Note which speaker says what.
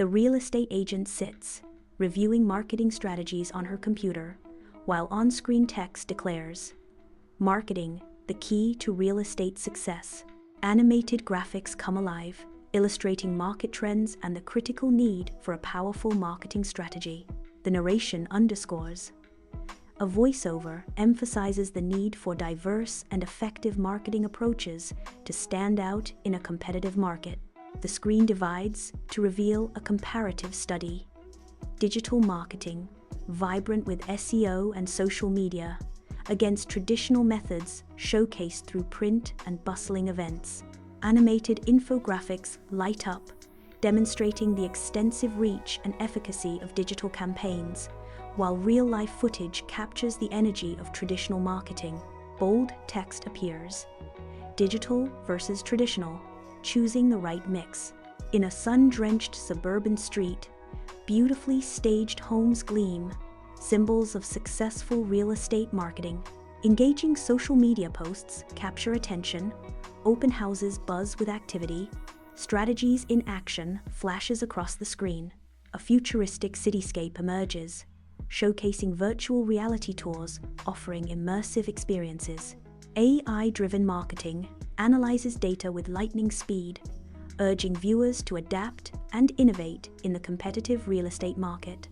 Speaker 1: The real estate agent sits, reviewing marketing strategies on her computer, while on-screen text declares, "Marketing, the key to real estate success." Animated graphics come alive, illustrating market trends and the critical need for a powerful marketing strategy. The narration underscores. A voiceover emphasizes the need for diverse and effective marketing approaches to stand out in a competitive market. The screen divides to reveal a comparative study. Digital marketing, vibrant with SEO and social media, against traditional methods showcased through print and bustling events. Animated infographics light up, demonstrating the extensive reach and efficacy of digital campaigns, while real-life footage captures the energy of traditional marketing. Bold text appears. Digital versus traditional, choosing the right mix. In a sun-drenched suburban street, beautifully staged homes gleam, symbols of successful real estate marketing. Engaging social media posts capture attention, open houses buzz with activity, strategies in action flashes across the screen. A futuristic cityscape emerges, showcasing virtual reality tours offering immersive experiences. AI-driven marketing analyzes data with lightning speed, urging viewers to adapt and innovate in the competitive real estate market.